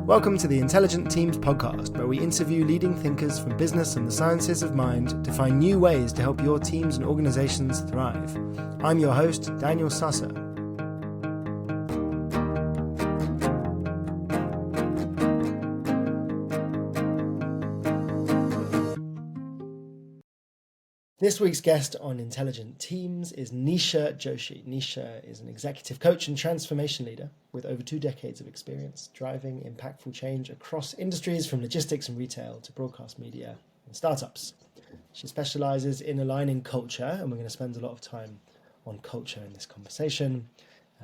Welcome to the Intelligent Teams podcast, where we interview leading thinkers from business and the sciences of mind to find new ways to help your teams and organizations thrive. I'm your host, Daniel Sasser. This week's guest on Intelligent Teams is Nisha Joshi. Nisha is an executive coach and transformation leader with over 2 decades of experience driving impactful change across industries from logistics and retail to broadcast media and startups. She specializes in aligning culture, and we're going to spend a lot of time on culture in this conversation,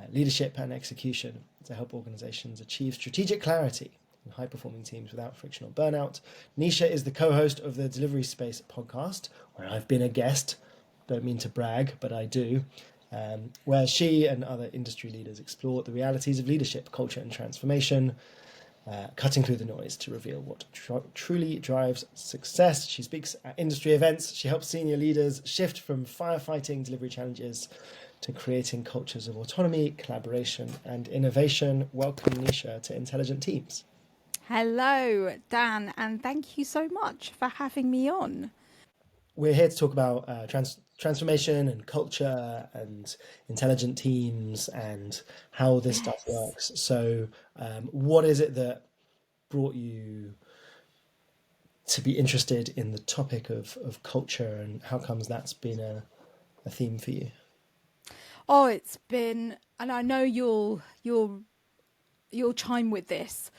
leadership and execution to help organizations achieve strategic clarity in high-performing teams without friction or burnout. Nisha is the co-host of the Delivery Space podcast, where I've been a guest. Don't mean to brag, but I do. Where she and other industry leaders explore the realities of leadership, culture and transformation, cutting through the noise to reveal what truly drives success. She speaks at industry events. She helps senior leaders shift from firefighting delivery challenges to creating cultures of autonomy, collaboration and innovation. Welcome, Nisha, to Intelligent Teams. Hello, Dan, and thank you so much for having me on. We're here to talk about transformation and culture and intelligent teams and how this stuff works. So what is it that brought you to be interested in the topic of culture, and how comes that's been a theme for you? Oh, it's been, and I know you'll chime with this,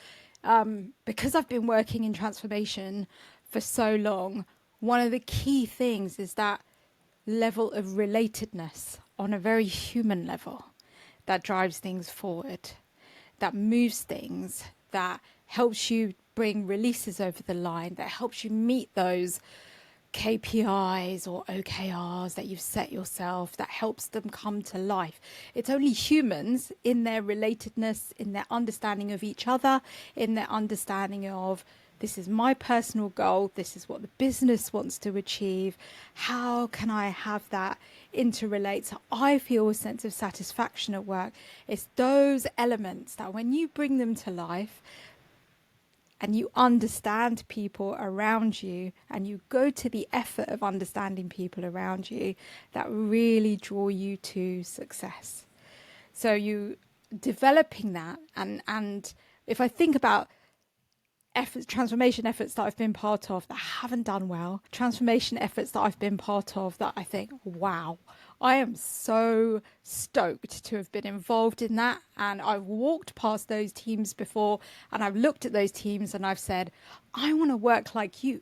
because I've been working in transformation for so long. One of the key things is that level of relatedness on a very human level that drives things forward, that moves things, that helps you bring releases over the line, that helps you meet those KPIs or OKRs that you've set yourself, that helps them come to life. It's only humans in their relatedness, in their understanding of each other, in their understanding of this is my personal goal, this is what the business wants to achieve, how can I have that interrelate so I feel a sense of satisfaction at work. It's those elements that when you bring them to life, and you understand people around you and you go to the effort of understanding people around you, that really draw you to success. So you developing that, and if I think about efforts, transformation efforts that I've been part of that haven't done well, transformation efforts that I've been part of that I think, wow, I am so stoked to have been involved in that. And I've walked past those teams before and I've looked at those teams and I've said, I want to work like you.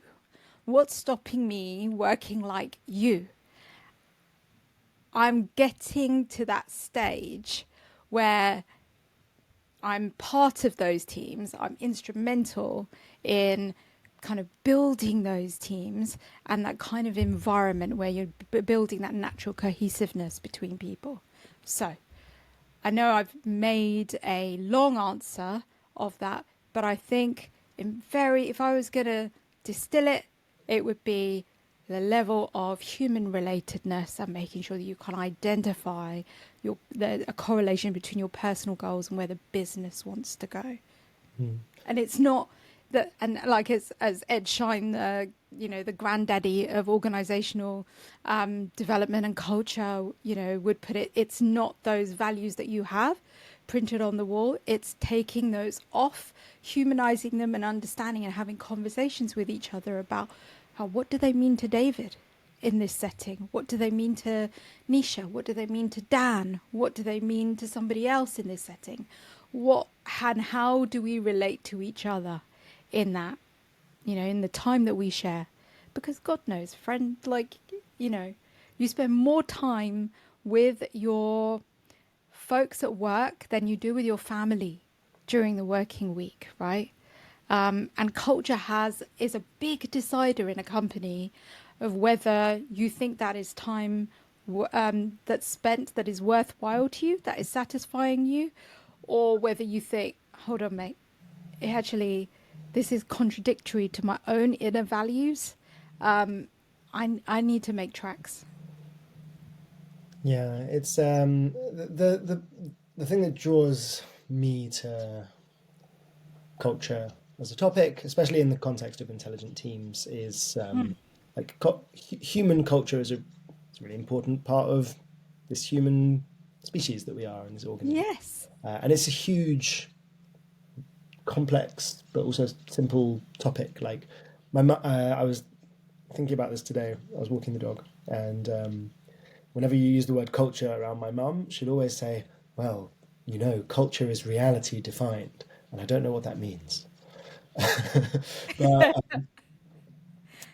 What's stopping me working like you? I'm getting to that stage where I'm part of those teams. I'm instrumental in kind of building those teams and that kind of environment where you're building that natural cohesiveness between people. So I know I've made a long answer of that, but I think if I was going to distill it, it would be the level of human relatedness and making sure that you can identify a correlation between your personal goals and where the business wants to go. And it's not that, and like as Ed Schein, the granddaddy of organisational development and culture, would put it, it's not those values that you have printed on the wall. It's taking those off, humanising them and understanding and having conversations with each other about what do they mean to David in this setting? What do they mean to Nisha? What do they mean to Dan? What do they mean to somebody else in this setting? How do we relate to each other in that, in the time that we share? Because God knows, friend, you spend more time with your folks at work than you do with your family during the working week, right? And culture is a big decider in a company of whether you think that is time that's spent that is worthwhile to you, that is satisfying you, or whether you think, hold on, mate, this is contradictory to my own inner values. I need to make tracks. Yeah, it's the thing that draws me to culture as a topic, especially in the context of intelligent teams, is like human culture is it's a really important part of this human species that we are in this organism. Yes. And it's a huge, complex, but also simple topic. Like I was thinking about this today. I was walking the dog, and whenever you use the word culture around my mum, she'd always say, "Well, culture is reality defined," and I don't know what that means. But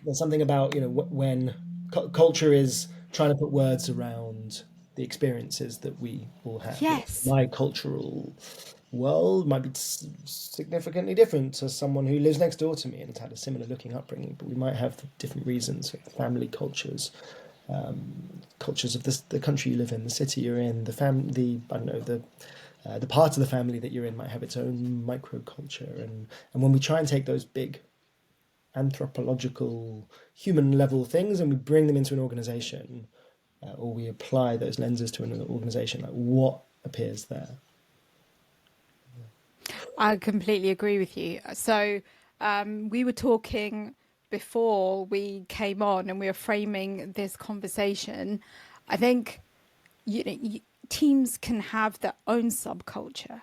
there's something about when culture is trying to put words around the experiences that we all have. Yes. My cultural world might be significantly different to someone who lives next door to me and has had a similar looking upbringing, but we might have different reasons. Family cultures, cultures of the country you live in, the city you're in, the I don't know, the part of the family that you're in might have its own microculture, and when we try and take those big anthropological human level things and we bring them into an organization, or we apply those lenses to an organization, like what appears there? I completely agree with you. So, we were talking before we came on and we were framing this conversation. I think teams can have their own subculture.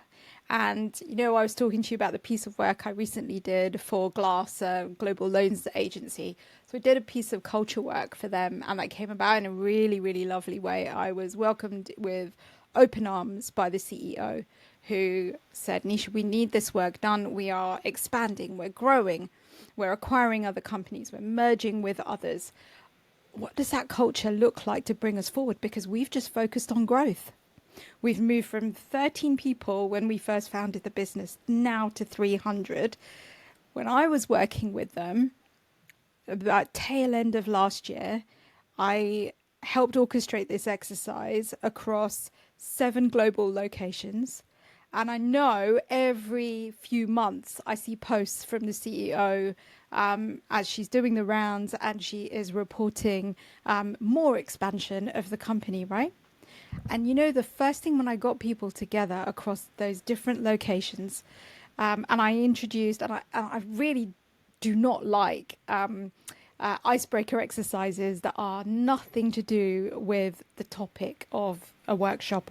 And, I was talking to you about the piece of work I recently did for Glass, Global Loans Agency. So I did a piece of culture work for them, and that came about in a really, really lovely way. I was welcomed with open arms by the CEO, who said, "Nisha, we need this work done. We are expanding, we're growing, we're acquiring other companies, we're merging with others. What does that culture look like to bring us forward? Because we've just focused on growth. We've moved from 13 people when we first founded the business now to 300. When I was working with them, about tail end of last year, I helped orchestrate this exercise across 7 global locations. And I know every few months I see posts from the CEO as she's doing the rounds and she is reporting more expansion of the company, right? And the first thing when I got people together across those different locations, and I introduced, and I really do not like icebreaker exercises that are nothing to do with the topic of a workshop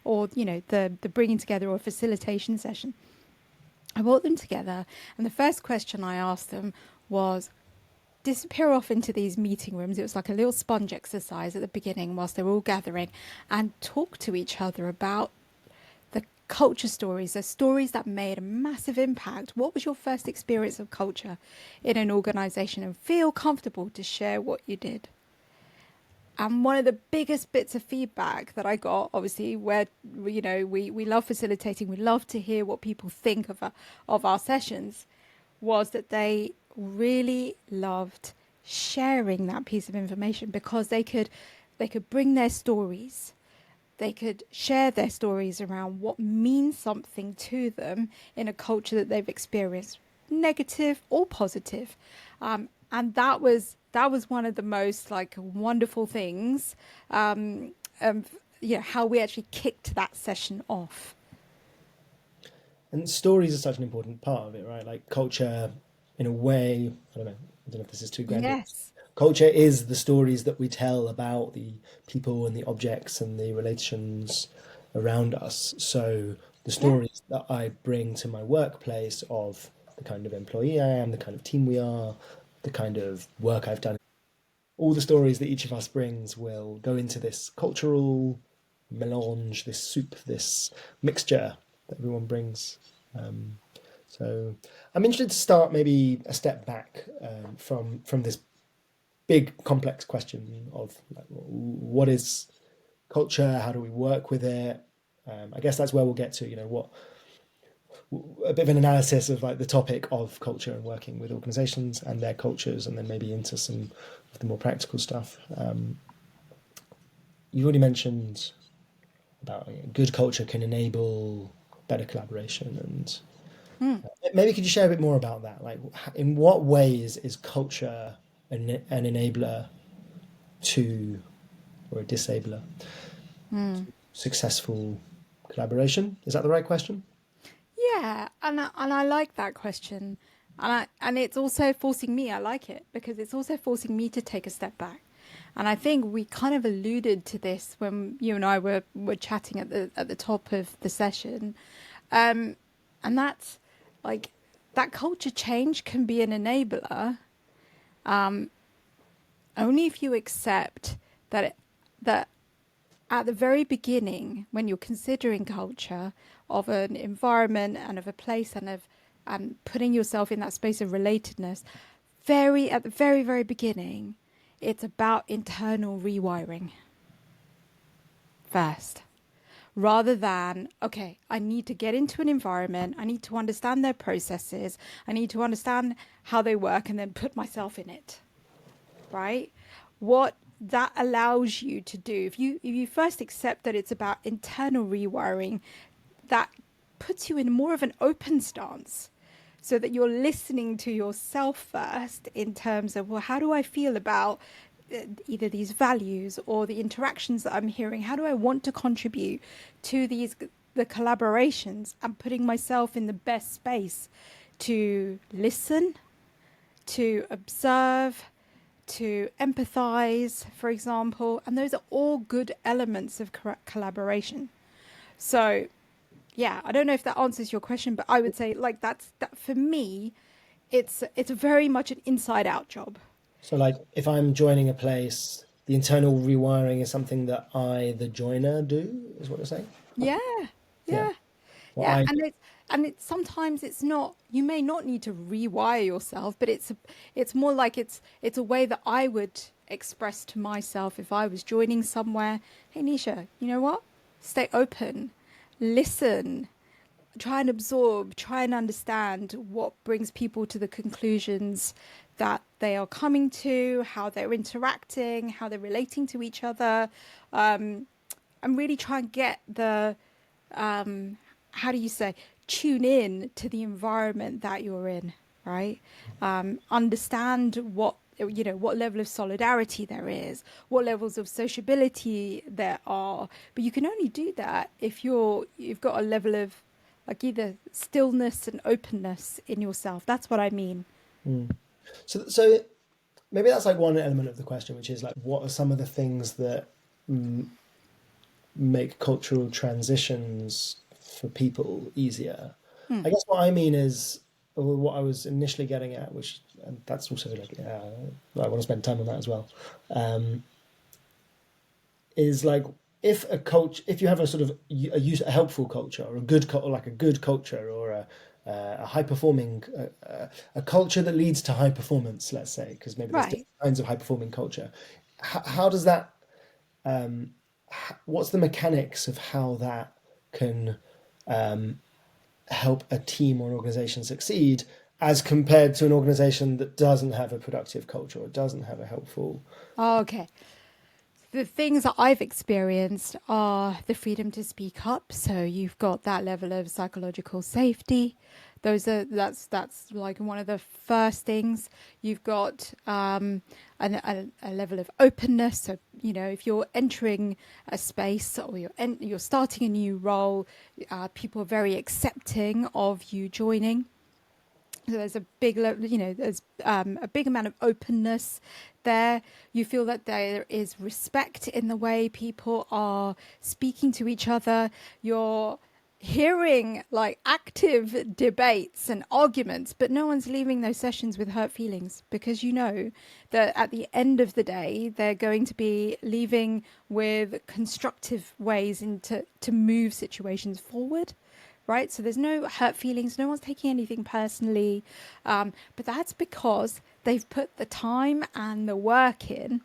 or the bringing together or facilitation session. I brought them together, and the first question I asked them was, disappear off into these meeting rooms. It was like a little sponge exercise at the beginning whilst they were all gathering, and talk to each other about the culture stories, the stories that made a massive impact. What was your first experience of culture in an organization? And feel comfortable to share what you did. And one of the biggest bits of feedback that I got, obviously, where we love facilitating, we love to hear what people think of our sessions, was that they really loved sharing that piece of information because they could bring their stories, they could share their stories around what means something to them in a culture that they've experienced, negative or positive. And that was one of the most wonderful things, how we actually kicked that session off. And stories are such an important part of it, right? Like culture, in a way, I don't know if this is too grandiose. Yes. Culture is the stories that we tell about the people and the objects and the relations around us. So the Yeah. stories that I bring to my workplace of the kind of employee I am, the kind of team we are, the kind of work I've done, all the stories that each of us brings will go into this cultural melange, this soup, this mixture that everyone brings. So I'm interested to start maybe a step back from this big complex question of what is culture, how do we work with it. I guess that's where we'll get to, what a bit of an analysis of the topic of culture and working with organizations and their cultures, and then maybe into some of the more practical stuff. You've already mentioned about good culture can enable better collaboration, and maybe could you share a bit more about that? Like, in what ways is culture an enabler to, or a disabler to successful collaboration? Is that the right question? Yeah, and I like that question, and it's also forcing me. I like it because it's also forcing me to take a step back. And I think we kind of alluded to this when you and I were chatting at the top of the session, and that's like that culture change can be an enabler only if you accept that at the very beginning, when you're considering culture of an environment and of a place and putting yourself in that space of relatedness, very at the very, very beginning, it's about internal rewiring first. Rather than, okay, I need to get into an environment, I need to understand their processes, I need to understand how they work and then put myself in it. Right? What that allows you to do, if you first accept that it's about internal rewiring, that puts you in more of an open stance so that you're listening to yourself first in terms of, well, how do I feel about either these values or the interactions that I'm hearing? How do I want to contribute to the collaborations, and putting myself in the best space to listen, to observe, to empathize, for example, and those are all good elements of collaboration. So, yeah, I don't know if that answers your question, but I would say like that for me, it's very much an inside out job. So, like, if I'm joining a place, the internal rewiring is something that I, the joiner, do, is what you're saying? Yeah, Yeah. yeah, Well, yeah, I, and it's sometimes it's not. You may not need to rewire yourself, but it's more like it's a way that I would express to myself if I was joining somewhere. Hey, Nisha, you know what? Stay open, listen, try and absorb, try and understand what brings people to the conclusions that they are coming to, how they're interacting, how they're relating to each other, and really try and get the how do you say, tune in to the environment that you're in, right? Understand what level of solidarity there is, what levels of sociability there are. But you can only do that if you've got a level of like either stillness and openness in yourself. That's what I mean. so maybe that's like one element of the question, which is like, what are some of the things that make cultural transitions for people easier? I guess what I mean is, or what I was initially getting at, which, and that's also like, I want to spend time on that as well, is like, if you have a sort of a helpful culture, or a good or like a good culture, or a high performing a culture that leads to high performance, let's say, because maybe there's Right. different kinds of high performing culture. How does that? What's the mechanics of how that can help a team or an organization succeed, as compared to an organization that doesn't have a productive culture or doesn't have a helpful? Oh, okay. The things that I've experienced are the freedom to speak up. So you've got that level of psychological safety. That's like one of the first things. You've got a level of openness. So if you're entering a space or you're starting a new role, people are very accepting of you joining. So there's a there's a big amount of openness there. You feel that there is respect in the way people are speaking to each other. You're hearing like active debates and arguments, but no one's leaving those sessions with hurt feelings, because you know that at the end of the day, they're going to be leaving with constructive ways to move situations forward, right? So there's no hurt feelings. No one's taking anything personally. But that's because they've put the time and the work in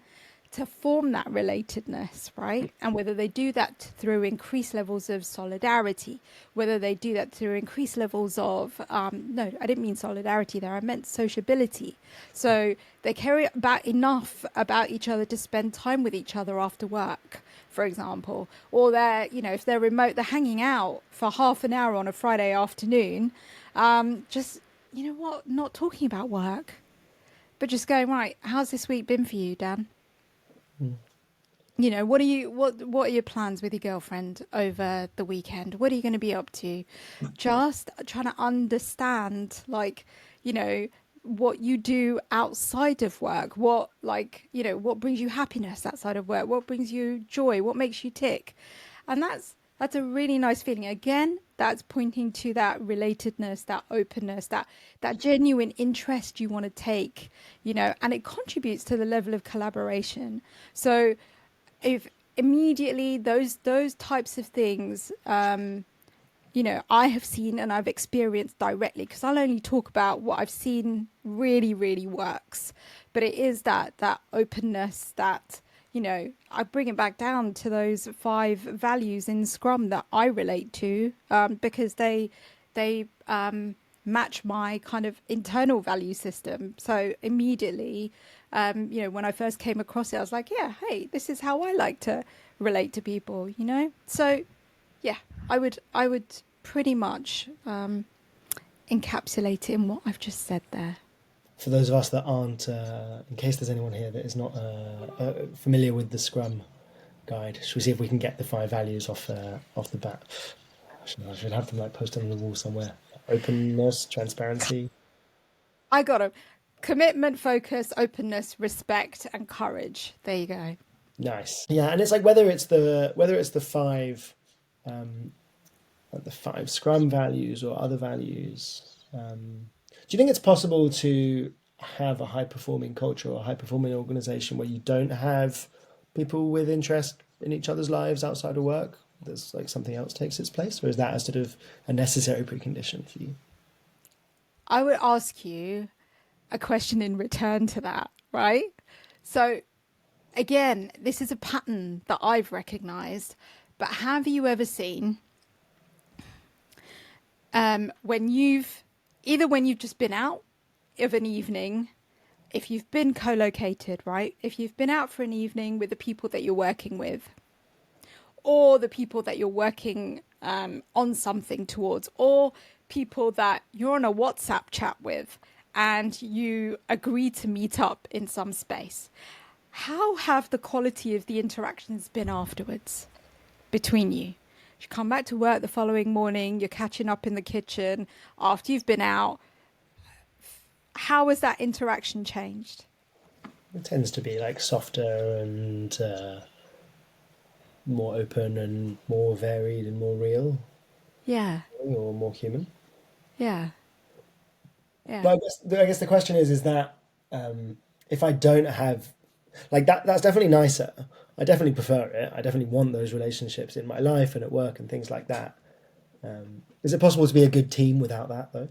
to form that relatedness, right? And whether they do that through increased levels of solidarity, whether they do that through increased levels of, no, I didn't mean solidarity there, I meant sociability. So they care about enough about each other to spend time with each other after work, for example, or they're, if they're remote, they're hanging out for half an hour on a Friday afternoon, just, not talking about work, but just going, right, how's this week been for you, Dan? You know, what are your plans with your girlfriend over the weekend? What are you going to be up to? Just trying to understand, like, you know, what you do outside of work. What, like, you know, what brings you happiness outside of work? What brings you joy? What makes you tick? And that's a really nice feeling. Again, that's pointing to that relatedness, that openness, that genuine interest you want to take, you know, and it contributes to the level of collaboration. So if immediately those types of things, you know, I have seen and I've experienced directly, because I'll only talk about what I've seen really really works, but it is that openness, that, you know, I bring it back down to those 5 values in Scrum that I relate to, because they match my kind of internal value system. So immediately, you know, when I first came across it, I was like, yeah, hey, this is how I like to relate to people, you know? So yeah, I would pretty much encapsulate it in what I've just said there. For those of us that aren't, in case there's anyone here that is not familiar with the Scrum guide, should we see if we can get the 5 values off the bat? I should have them like posted on the wall somewhere. Openness, transparency. I got 'em. Commitment, focus, openness, respect, and courage. There you go. Nice. Yeah, and it's like whether it's the 5 like the 5 Scrum values or other values. Do you think it's possible to have a high performing culture or a high performing organization where you don't have people with interest in each other's lives outside of work? There's like something else takes its place, or is that a sort of a necessary precondition for you? I would ask you a question in return to that, right? So again, this is a pattern that I've recognized, but have you ever seen, when you've just been out of an evening, if you've been co-located, right? If you've been out for an evening with the people that you're working with, or the people that you're working on something towards, or people that you're on a WhatsApp chat with, and you agree to meet up in some space, how have the quality of the interactions been afterwards between you? You come back to work the following morning, you're catching up in the kitchen after you've been out. How has that interaction changed? It tends to be like softer and more open and more varied and more real Yeah, or more human. yeah, yeah. But I guess the question is that if I don't have like that's definitely nicer. I definitely prefer it. I definitely want those relationships in my life and at work and things like that. Is it possible to be a good team without that though?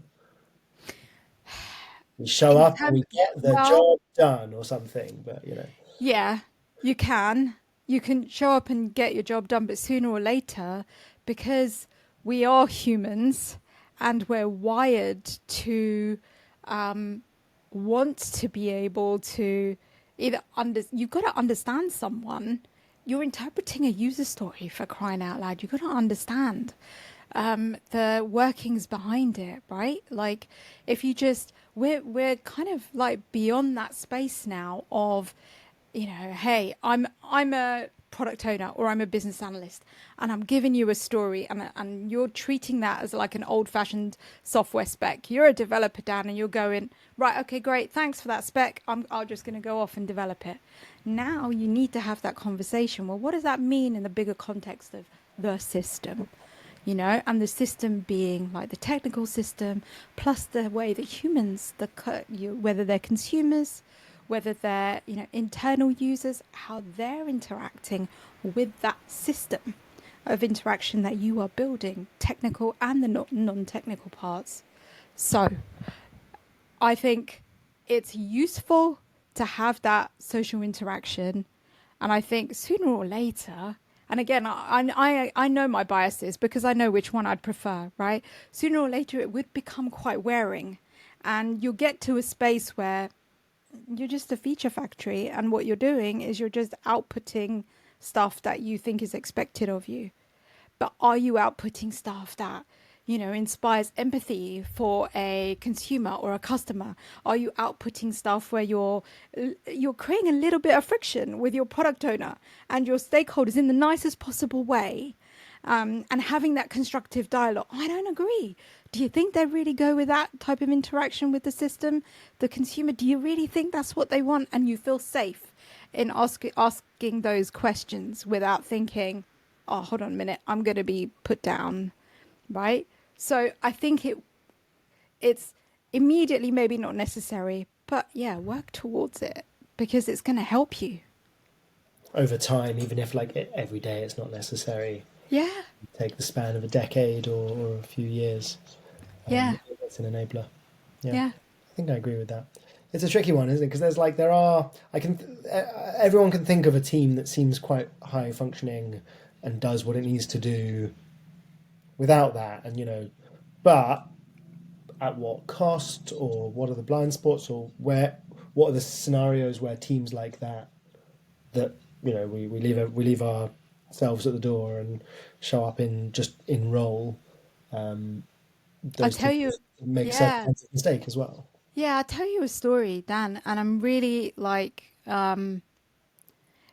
We show In up and term- we get the well, job done or something, but you know. yeah, you can. You can show up and get your job done, but sooner or later, because we are humans and we're wired to want to be able to you've got to understand someone. You're interpreting a user story, for crying out loud. You've got to understand the workings behind it, right? Like, if you just, we're kind of like beyond that space now of, you know, hey, I'm a product owner or I'm a business analyst, and I'm giving you a story, and you're treating that as like an old fashioned software spec. You're a developer, Dan, and you're going, right, okay, great, thanks for that spec. I'm just going to go off and develop it. Now you need to have that conversation. Well, what does that mean in the bigger context of the system? You know, and the system being like the technical system, plus the way that humans, whether they're consumers, whether they're, you know, internal users, how they're interacting with that system of interaction that you are building, technical and the non-technical parts. So I think it's useful to have that social interaction, and I think sooner or later, and again, I know my biases because I know which one I'd prefer, right? Sooner or later, it would become quite wearing, and you'll get to a space where you're just a feature factory, and what you're doing is you're just outputting stuff that you think is expected of you. But are you outputting stuff that inspires empathy for a consumer or a customer? Are you outputting stuff where you're creating a little bit of friction with your product owner and your stakeholders in the nicest possible way? And having that constructive dialogue. I don't agree. Do you think they really go with that type of interaction with the system, the consumer? Do you really think that's what they want? And you feel safe in asking those questions without thinking, oh, hold on a minute, I'm going to be put down, right? So I think it's immediately maybe not necessary, but yeah, work towards it because it's going to help you. Over time, even if like every day it's not necessary, Yeah, take the span of a decade or a few years, yeah, it's an enabler. Yeah, yeah. I think I agree with that. It's a tricky one, isn't it? Because there's like everyone can think of a team that seems quite high functioning and does what it needs to do without that, and but at what cost, or what are the blind spots, or what are the scenarios where teams like that we leave ourselves at the door and show up in role. I'll Those tell teams you, make certain yeah, kinds of mistake as well. yeah, I'll tell you a story, Dan, and I'm really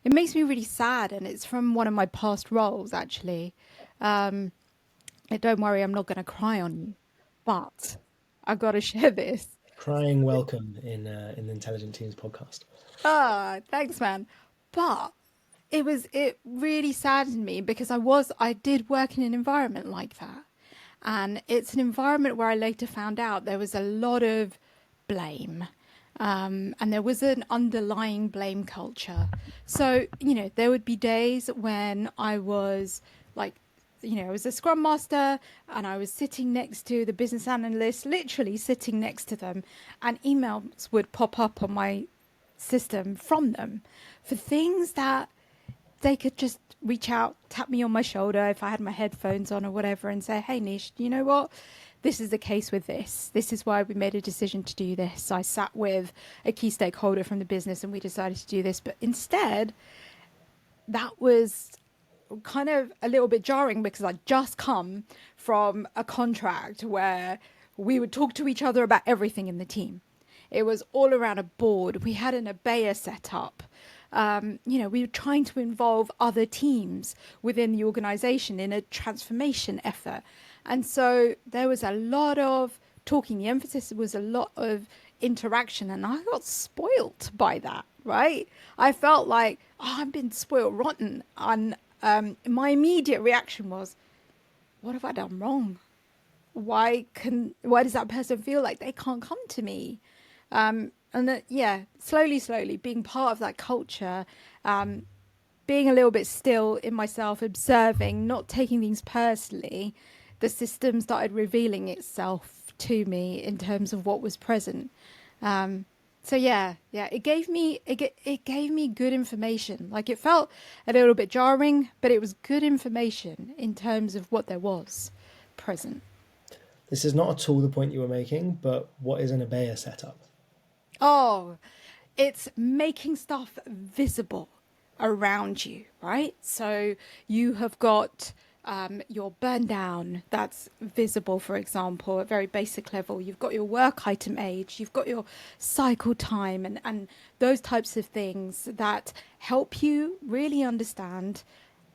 it makes me really sad, and it's from one of my past roles, actually. Um, don't worry, I'm not going to cry on you, but I got to share this. Crying welcome in the Intelligent Teams podcast. Ah, thanks, man. But it really saddened me because I did work in an environment like that. And it's an environment where I later found out there was a lot of blame. And there was an underlying blame culture. So, there would be days when I was like, I was a scrum master and I was sitting next to the business analyst, literally sitting next to them, and emails would pop up on my system from them for things that they could just reach out, tap me on my shoulder if I had my headphones on or whatever, and say, "Hey, Nish, you know what? This is the case with this. This is why we made a decision to do this. I sat with a key stakeholder from the business and we decided to do this." But instead, that was kind of a little bit jarring because I'd just come from a contract where we would talk to each other about everything in the team. It was all around a board. We had an Abaya set up. We were trying to involve other teams within the organization in a transformation effort. And so there was a lot of talking. The emphasis was a lot of interaction, and I got spoilt by that, right? I felt like, oh, I've been spoiled rotten. And my immediate reaction was, what have I done wrong? Why does that person feel like they can't come to me? And that, yeah, slowly being part of that culture, being a little bit still in myself, observing, not taking things personally, the system started revealing itself to me in terms of what was present. So yeah, it gave me good information. Like, it felt a little bit jarring, but it was good information in terms of what there was present. This is not at all the point you were making, but what is an Abaya setup? Oh, it's making stuff visible around you, right? So you have got your burn down that's visible, for example, at very basic level. You've got your work item age, you've got your cycle time, and those types of things that help you really understand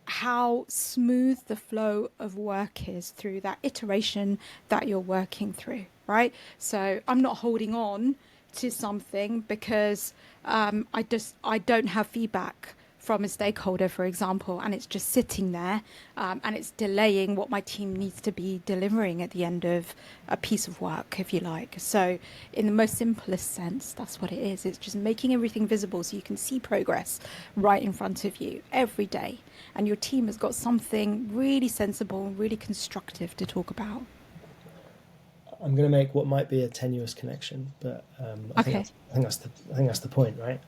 how smooth the flow of work is through that iteration that you're working through, right? So I'm not holding on to something because I don't have feedback from a stakeholder, for example, and it's just sitting there, and it's delaying what my team needs to be delivering at the end of a piece of work, if you like. So in the most simplest sense, that's what it is. It's just making everything visible so you can see progress right in front of you every day, and your team has got something really sensible and really constructive to talk about. I'm going to make what might be a tenuous connection, but Okay. I think that's the point, right?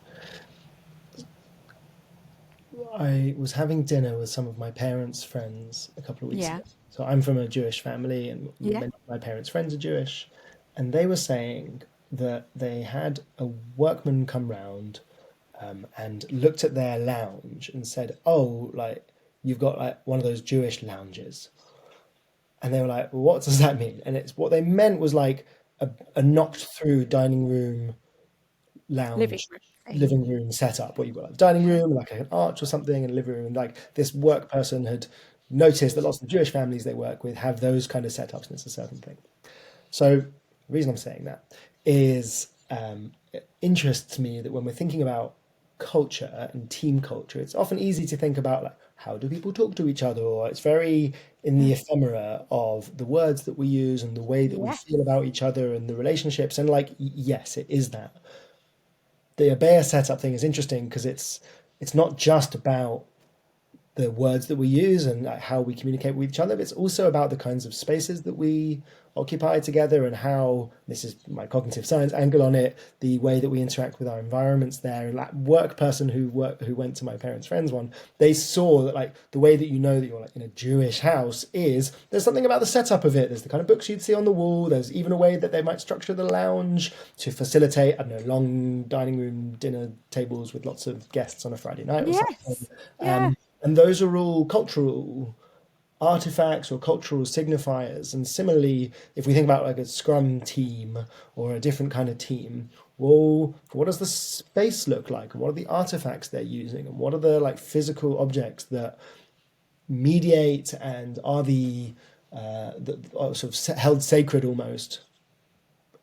I was having dinner with some of my parents' friends a couple of weeks Yeah. ago. So I'm from a Jewish family, and Yeah. many of my parents' friends are Jewish, and they were saying that they had a workman come round and looked at their lounge and said, "Oh, like you've got like one of those Jewish lounges." And they were like, well, what does that mean? And it's what they meant was like a knocked through dining room, Living lounge, room thing. living room setup, what you got, like a dining room, like an arch or something, and a living room. And like this work person had noticed that lots of the Jewish families they work with have those kind of setups, and it's a certain thing. So the reason I'm saying that is it interests me that when we're thinking about culture and team culture, it's often easy to think about like how do people talk to each other, or it's very in the Yeah. ephemera of the words that we use and the way that we Yes. feel about each other and the relationships. And like, yes, it is that. The Abaya setup thing is interesting because it's not just about the words that we use and like, how we communicate with each other. But it's also about the kinds of spaces that we occupy together and how this is my cognitive science angle on it, the way that we interact with our environments there. And that work person who went to my parents' friends one, they saw that like the way that you know that you're like in a Jewish house is there's something about the setup of it. There's the kind of books you'd see on the wall. There's even a way that they might structure the lounge to facilitate, I don't know, long dining room dinner tables with lots of guests on a Friday night or something. Yes. Yeah. And those are all cultural artifacts or cultural signifiers. And similarly, if we think about like a scrum team or a different kind of team, well, what does the space look like? And what are the artifacts they're using? And what are the like physical objects that mediate and are that are sort of held sacred almost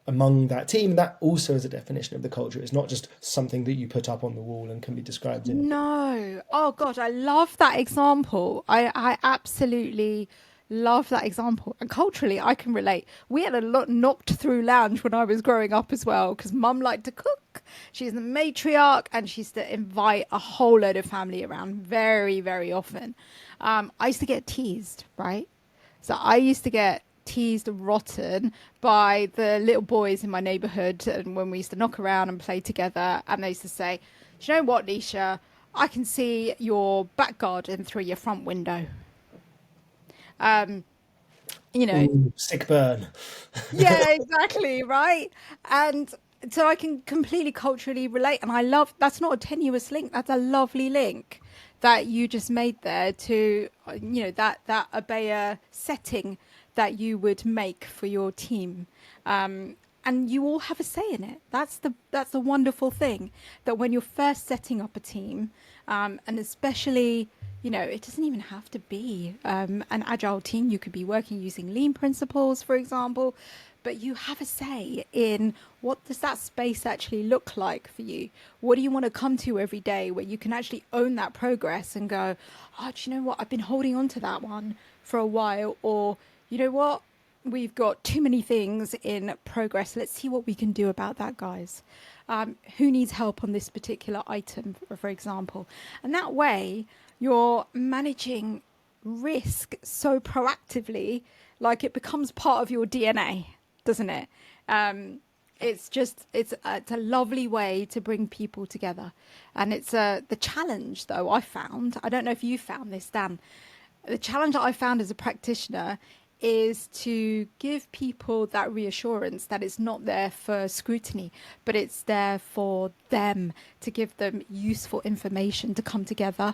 among that team? That also is a definition of the culture. It's not just something that you put up on the wall and can be described in. No. Oh God, I love that example. I absolutely love that example. And culturally, I can relate. We had a lot knocked through lounge when I was growing up as well, because mum liked to cook. She's the matriarch and she used to invite a whole load of family around very, very often. I used to get teased, right? So I used to get teased rotten by the little boys in my neighborhood, and when we used to knock around and play together, and they used to say, "Do you know what, Nisha? I can see your back garden through your front window." Um, you know, Ooh, sick burn. yeah, exactly, right? And so I can completely culturally relate, and I love that's not a tenuous link. That's a lovely link that you just made there to that Abaya setting that you would make for your team. And you all have a say in it. That's the wonderful thing, that when you're first setting up a team, and especially, it doesn't even have to be an agile team. You could be working using lean principles, for example, but you have a say in what does that space actually look like for you. What do you want to come to every day where you can actually own that progress and go, oh, do you know what? I've been holding on to that one for a while, or you know what? We've got too many things in progress. Let's see what we can do about that, guys. Who needs help on this particular item, for example? And that way, you're managing risk so proactively, like it becomes part of your DNA, doesn't it? It's a lovely way to bring people together, and it's the challenge though I found. I don't know if you found this, Dan. The challenge that I found as a practitioner is to give people that reassurance that it's not there for scrutiny, but it's there for them, to give them useful information to come together,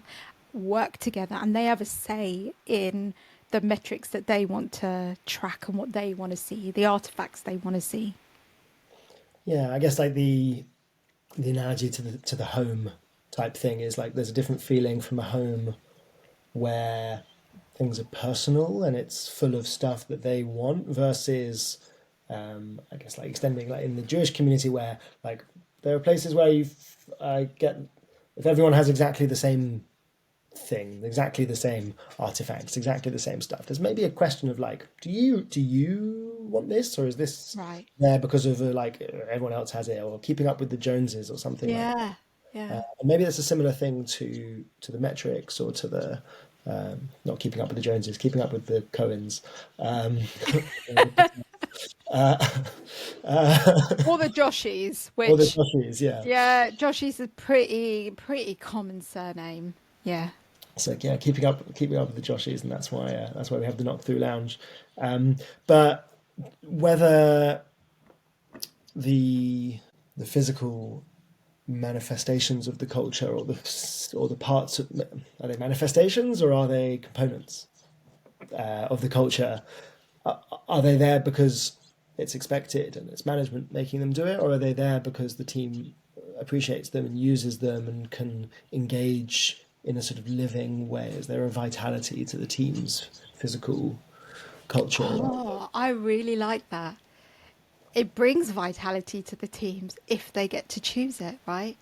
work together, and they have a say in the metrics that they want to track and what they want to see, the artifacts they want to see. Yeah, I guess like the analogy to the home type thing is like there's a different feeling from a home where things are personal and it's full of stuff that they want versus I guess like extending like in the Jewish community where like there are places where I get if everyone has exactly the same thing, exactly the same artifacts, exactly the same stuff. There's maybe a question of like, do you want this, or is this Right. there because of like everyone else has it, or keeping up with the Joneses, or something like Yeah. that. Yeah. And maybe that's a similar thing to the metrics or to the not keeping up with the Joneses, keeping up with the Cohens. Um, uh, Or the Joshies, or the which, Joshies, yeah. yeah, Joshies is a pretty common surname. Yeah. So yeah, keeping up with the Joshies, and that's why we have the knock through lounge. But whether the the physical manifestations of the culture or the parts of, are they manifestations or are they components of the culture? Are they there because it's expected and it's management making them do it, or are they there because the team appreciates them and uses them and can engage in a sort of living way? Is there a vitality to the team's physical culture? Oh, I really like that. It brings vitality to the teams if they get to choose it, right?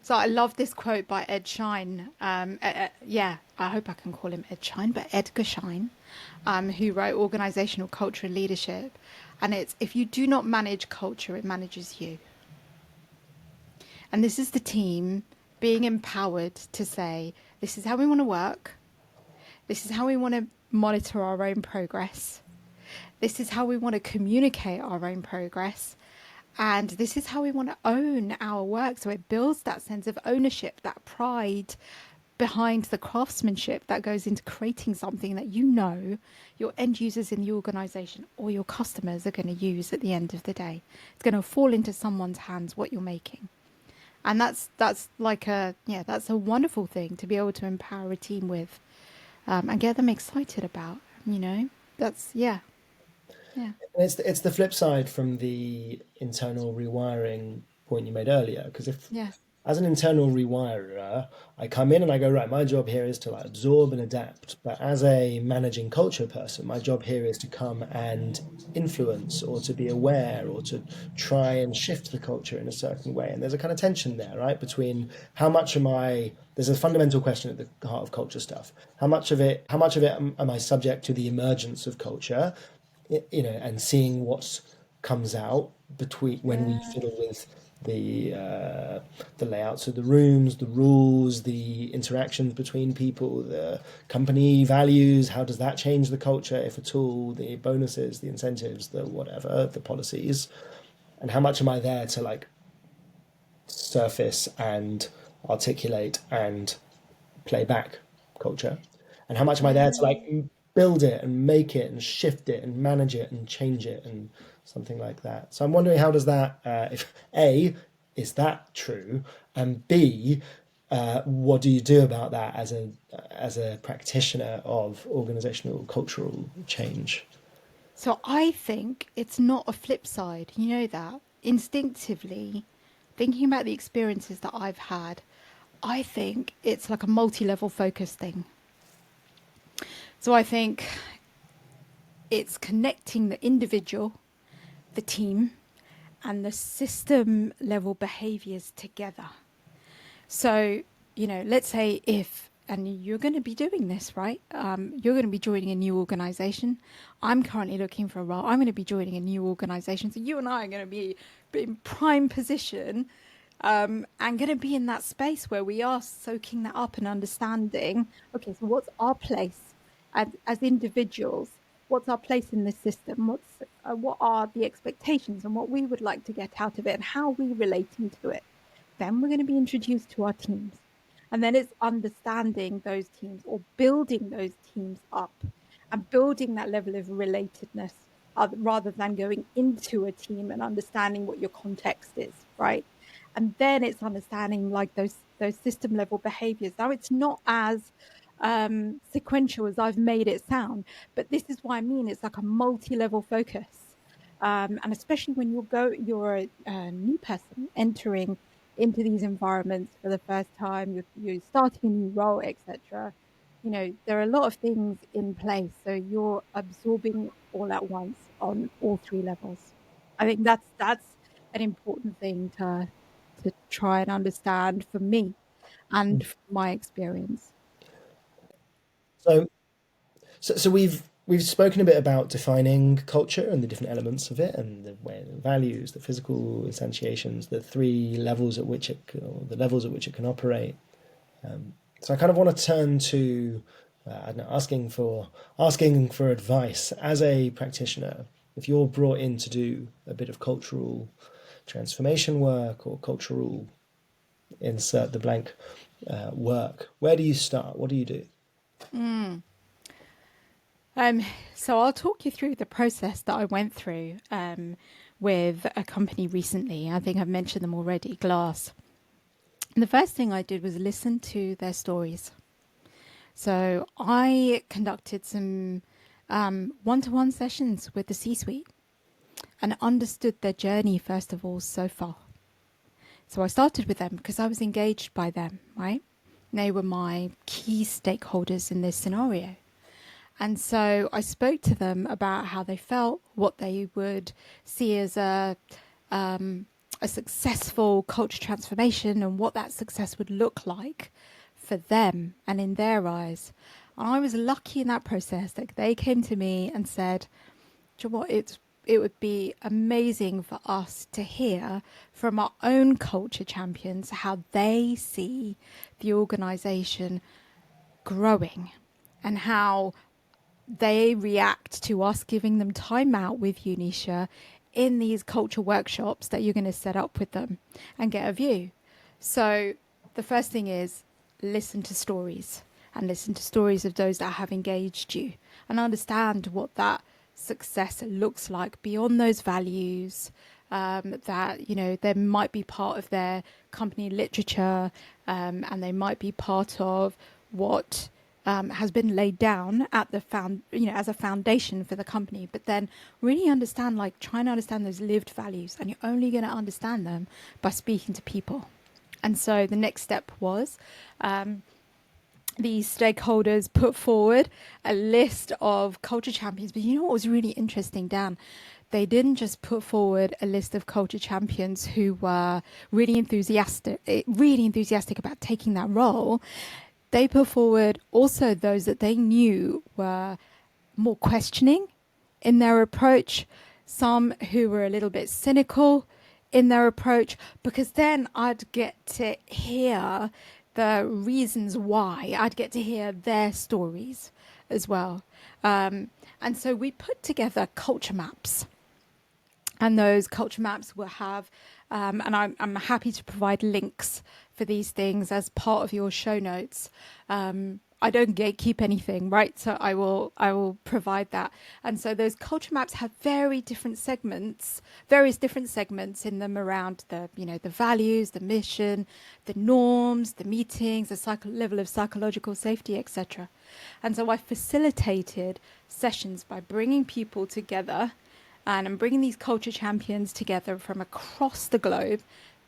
So I love this quote by Ed Shine. Yeah, I hope I can call him Ed Shine, but Edgar Shine, who wrote Organizational Culture and Leadership. And it's, if you do not manage culture, it manages you. And this is the team being empowered to say, this is how we want to work. This is how we want to monitor our own progress. This is how we want to communicate our own progress. And this is how we want to own our work. So it builds that sense of ownership, that pride behind the craftsmanship that goes into creating something that you know your end users in the organization or your customers are going to use at the end of the day. It's going to fall into someone's hands what you're making. And that's like that's a wonderful thing to be able to empower a team with, and get them excited about, that's, yeah. Yeah. And it's the flip side from the internal rewiring point you made earlier. Because if, Yeah. as an internal rewirer, I come in and I go, right, my job here is to like absorb and adapt. But as a managing culture person, my job here is to come and influence or to be aware or to try and shift the culture in a certain way. And there's a kind of tension there, right? Between how much am I, there's a fundamental question at the heart of culture stuff. How much of it am I subject to the emergence of culture? And seeing what comes out between when we Yeah. fiddle with the layouts of the rooms, the rules, the interactions between people, the company values. How does that change the culture, if at all? The bonuses, the incentives, the whatever, the policies, and how much am I there to like surface and articulate and play back culture, and how much am I there to Yeah. like build it and make it and shift it and manage it and change it and something like that. So I'm wondering, how does that, if A, is that true, and B, what do you do about that as a practitioner of organizational cultural change? So I think it's not a flip side. You know that instinctively, thinking about the experiences that I've had, I think it's like a multi-level focus thing. So I think it's connecting the individual, the team, and the system level behaviors together. So, let's say if, and you're going to be doing this, right? You're going to be joining a new organization. I'm currently looking for a role. I'm going to be joining a new organization. So you and I are going to be in prime position, and going to be in that space where we are soaking that up and understanding, okay, so what's our place as individuals? What's our place in this system? What are the expectations and what we would like to get out of it and how we relating to it? Then we're going to be introduced to our teams. And then it's understanding those teams or building those teams up and building that level of relatedness, rather than going into a team and understanding what your context is, right? And then it's understanding like those system level behaviors. Now it's not as sequential as I've made it sound, but this is what I mean. It's like a multi-level focus. And especially when you're a new person entering into these environments for the first time, you're starting a new role, etc. There are a lot of things in place, so you're absorbing all at once on all three levels. I think that's an important thing to try and understand for me and from my experience. So, so we've spoken a bit about defining culture and the different elements of it, and the way the values, the physical instantiations, the three levels at which or the levels at which it can operate. So I kind of want to turn to, I don't know, asking for advice as a practitioner. If you're brought in to do a bit of cultural transformation work or cultural insert the blank work, where do you start? What do you do? Um, so I'll talk you through the process that I went through with a company recently. I think I've mentioned them already, Glass. And the first thing I did was listen to their stories. So I conducted some one-to-one sessions with the C-suite and understood their journey, first of all, so far. So I started with them because I was engaged by them, right? They were my key stakeholders in this scenario. And so I spoke to them about how they felt, what they would see as a successful culture transformation and what that success would look like for them and in their eyes. And I was lucky in that process that they came to me and said, "Do you know what, it would be amazing for us to hear from our own culture champions how they see the organisation growing and how they react to us giving them time out with you, Nisha, in these culture workshops that you're going to set up with them and get a view." So the first thing is listen to stories and listen to stories of those that have engaged you and understand what that success looks like beyond those values, that, you know, they might be part of their company literature, and they might be part of what has been laid down at the as a foundation for the company. But then really understand, like trying to understand those lived values, and you're only going to understand them by speaking to people. And so the next step was these stakeholders put forward a list of culture champions. But you know what was really interesting, Dan? They didn't just put forward a list of culture champions who were really enthusiastic about taking that role. They put forward also those that they knew were more questioning in their approach, some who were a little bit cynical in their approach, because then I'd get to hear the reasons why. I'd get to hear their stories as well. And so we put together culture maps. And those culture maps will have, and I'm happy to provide links for these things as part of your show notes. I don't gatekeep anything, right? So I will provide that. And so those culture maps have various different segments in them around the values, the mission, the norms, the meetings, the level of psychological safety, etc. And so I facilitated sessions by bringing people together. And I'm bringing these culture champions together from across the globe,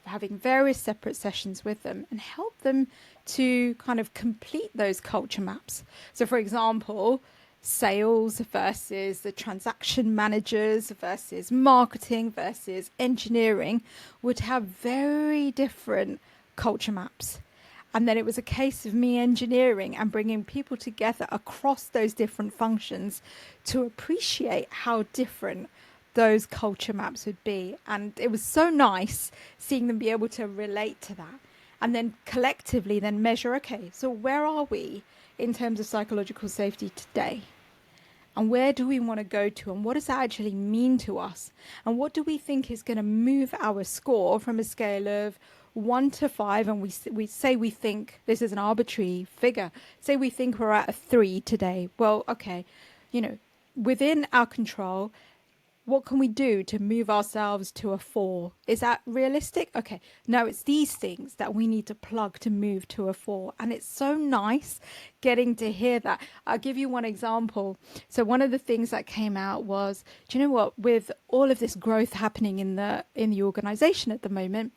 having various separate sessions with them and help them to kind of complete those culture maps. So, for example, sales versus the transaction managers versus marketing versus engineering would have very different culture maps. And then it was a case of me engineering and bringing people together across those different functions to appreciate how different those culture maps would be. And it was so nice seeing them be able to relate to that. And then collectively then measure, okay, so where are we in terms of psychological safety today? And where do we want to go to? And what does that actually mean to us? And what do we think is going to move our score from a scale of 1 to 5? And we say we think, this is an arbitrary figure, say we think we're at a 3 today. Well, okay, within our control, what can we do to move ourselves to a 4? Is that realistic? Okay. No, it's these things that we need to plug to move to a 4. And it's so nice getting to hear that. I'll give you one example. So one of the things that came out was, do you know what? With all of this growth happening in the organization at the moment,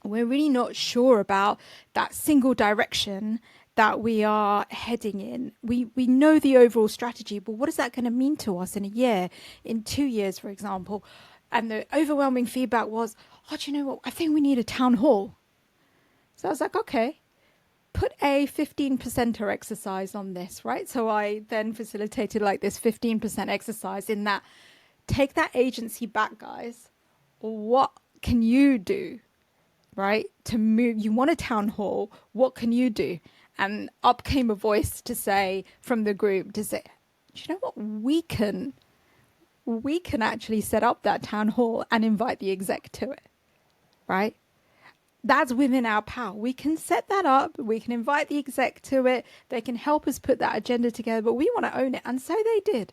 we're really not sure about that single direction that we are heading in. We know the overall strategy, but what is that going to mean to us in a year, in 2 years, for example? And the overwhelming feedback was, oh, do you know what? I think we need a town hall. So I was like, okay, put a 15%er exercise on this, right? So I then facilitated like this 15% exercise in that, take that agency back, guys. What can you do, right? To move, you want a town hall, what can you do? And up came a voice to say, from the group, to say, do you know what? We can actually set up that town hall and invite the exec to it, right? That's within our power. We can set that up. We can invite the exec to it. They can help us put that agenda together, but we want to own it. And so they did.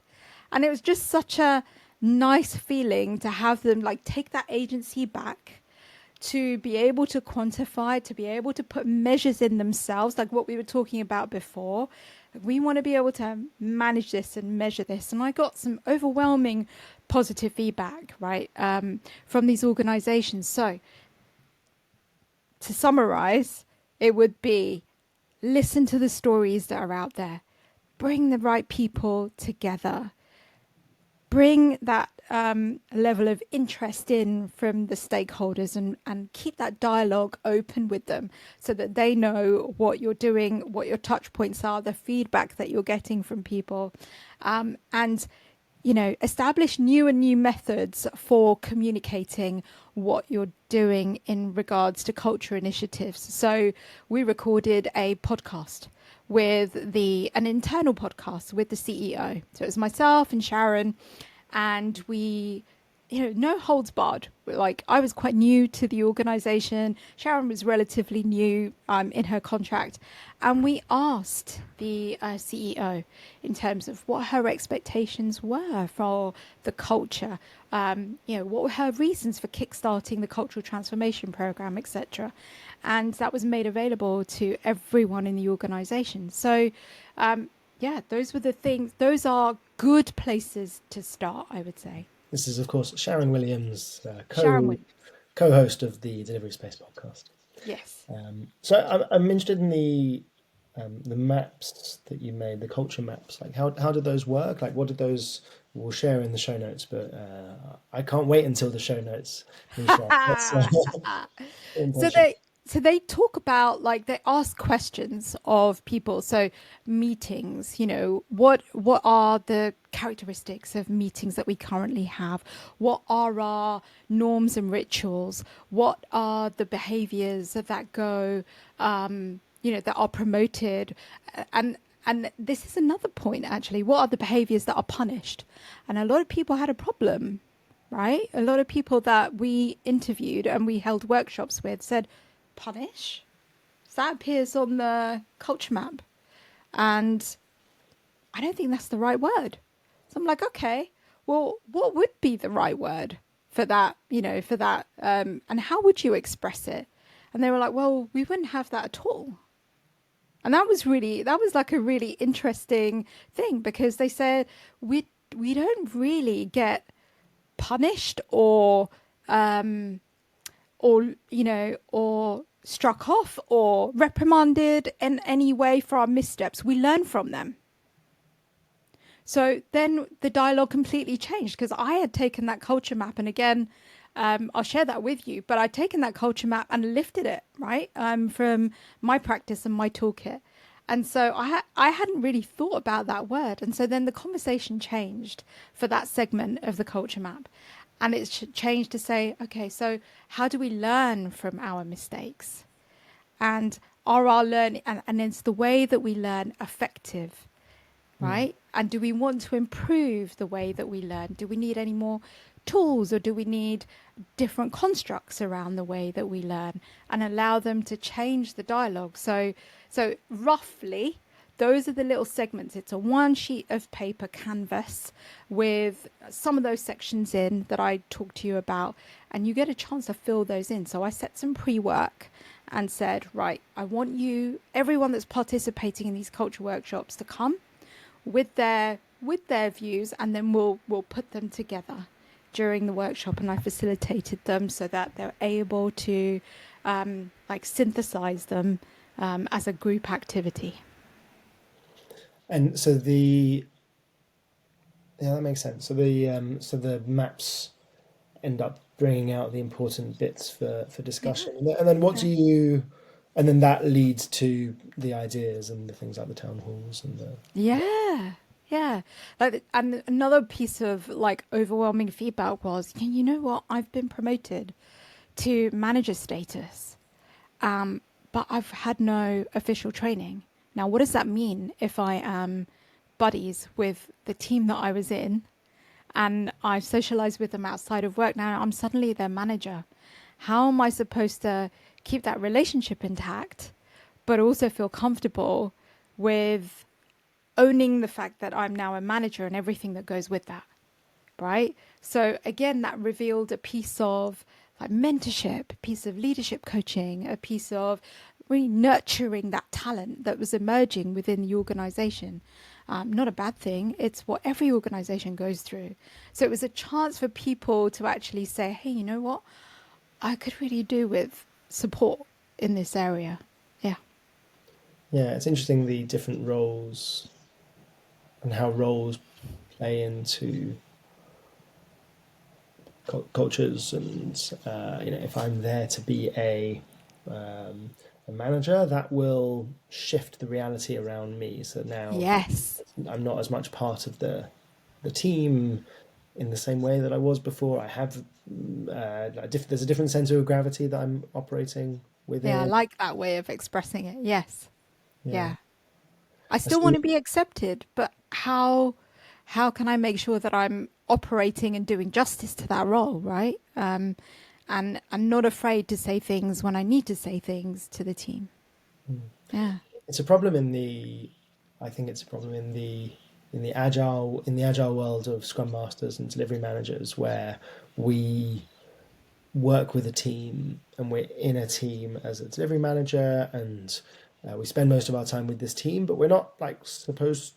And it was just such a nice feeling to have them like take that agency back, to be able to quantify, to be able to put measures in themselves, like what we were talking about before, We want to be able to manage this and measure this. And I got some overwhelming positive feedback, right, from these organizations. So to summarize, it would be listen to the stories that are out there, bring the right people together, bring that level of interest in from the stakeholders, and keep that dialogue open with them so that they know what you're doing, what your touch points are, the feedback that you're getting from people, and establish new methods for communicating what you're doing in regards to culture initiatives. So we recorded a podcast with an internal podcast with the CEO. So it was myself and Sharon, and we, no holds barred. Like, I was quite new to the organization. Sharon was relatively new in her contract. And we asked the CEO in terms of what her expectations were for the culture. What were her reasons for kickstarting the cultural transformation program, etc. And that was made available to everyone in the organization. So, those were the things. Those are good places to start, I would say. This is, of course, Sharon Williams, Sharon Williams. co-host of the Delivery Space podcast. Yes. So I'm interested in the maps that you made, the culture maps. Like, how did those work? Like, what did those? We'll share in the show notes, but I can't wait until the show notes. So they talk about, like, they ask questions of people. So meetings, what are the characteristics of meetings that we currently have? What are our norms and rituals? What are the behaviors that go, that are promoted? And this is another point, actually. What are the behaviors that are punished? And a lot of people had a problem, right? A lot of people that we interviewed and we held workshops with said, punish? So that appears on the culture map. And I don't think that's the right word. So I'm like, okay, well, what would be the right word for that, and how would you express it? And they were like, well, we wouldn't have that at all. And that was like a really interesting thing, because they said we don't really get punished or struck off or reprimanded in any way for our missteps. We learn from them. So then the dialogue completely changed, because I had taken that culture map, and again, I'll share that with you, but I'd taken that culture map and lifted it, right, from my practice and my toolkit. And so I hadn't really thought about that word. And so then the conversation changed for that segment of the culture map. And it's changed to say, okay, so how do we learn from our mistakes? And are our learning, and it's the way that we learn, effective, right? And do we want to improve the way that we learn? Do we need any more tools, or do we need different constructs around the way that we learn, and allow them to change the dialogue? So roughly, those are the little segments. It's a one sheet of paper canvas with some of those sections in that I talked to you about, and you get a chance to fill those in. So I set some pre-work and said, right, I want everyone that's participating in these culture workshops, to come with their views, and then we'll put them together during the workshop. And I facilitated them so that they're able to synthesize them as a group activity. And so that makes sense. So the maps end up bringing out the important bits for discussion, and then and then that leads to the ideas and the things like the town halls and the and another piece of overwhelming feedback was, you know what, I've been promoted to manager status, but I've had no official training. Now, what does that mean if I am buddies with the team that I was in, and I've socialized with them outside of work? Now I'm suddenly their manager. How am I supposed to keep that relationship intact, but also feel comfortable with owning the fact that I'm now a manager and everything that goes with that, right? So again, that revealed a piece of mentorship, a piece of leadership coaching, a piece of really nurturing that talent that was emerging within the organization. Not a bad thing. It's what every organization goes through. So it was a chance for people to actually say, hey, you know what? I could really do with support in this area. Yeah. Yeah, it's interesting the different roles and how roles play into cultures. And if I'm there to be a manager, that will shift the reality around me. So now Yes. I'm not as much part of the team in the same way that I was before. I have there's a different center of gravity that I'm operating Yeah, I within. like that way of expressing it. Yes. Yeah, Yeah. I I still want see. to be accepted, but how can I make sure that I'm operating and doing justice to that role, right? And I'm not afraid to say things when I need to say things to the team. Yeah. It's a problem in the. I think it's a problem in the agile world of Scrum Masters and delivery managers, where we work with a team and we're in a team as a delivery manager, and we spend most of our time with this team, but we're not like supposed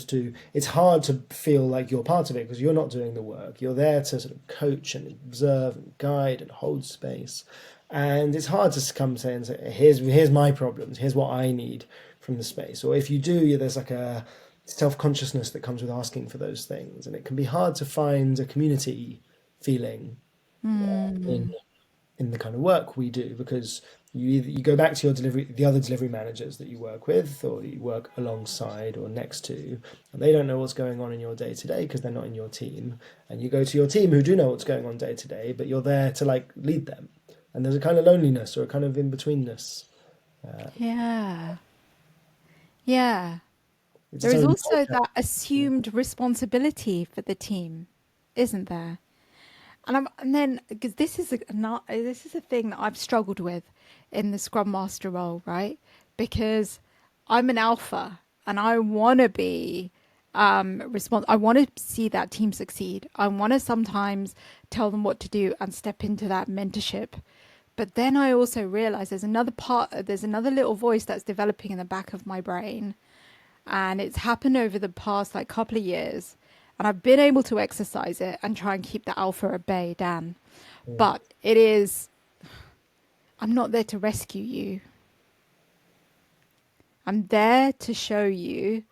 to. It's hard to feel like you're part of it because you're not doing the work. You're there to sort of coach and observe and guide and hold space, and it's hard to come say and say, here's my problems, here's what I need from the space. Or if you do, there's like a self-consciousness that comes with asking for those things, and it can be hard to find a community feeling in Mm. in the kind of work we do, because you go back to the other delivery managers that you work with or that you work alongside or next to, and they don't know what's going on in your day to day because they're not in your team, and you go to your team who do know what's going on day to day, but you're there to like lead them, and there's a kind of loneliness or a kind of in betweenness. Yeah. Yeah. It's There its is own also culture. that assumed responsibility for the team, isn't there? And then because this is a thing that I've struggled with in the Scrum Master role, right? Because I'm an alpha and I want to be I want to see that team succeed. I want to sometimes tell them what to do and step into that mentorship. But then I also realize there's another little voice that's developing in the back of my brain, and it's happened over the past like couple of years, and I've been able to exercise it and try and keep the alpha at bay, Dan. Mm. But it is, I'm not there to rescue you. I'm there to show you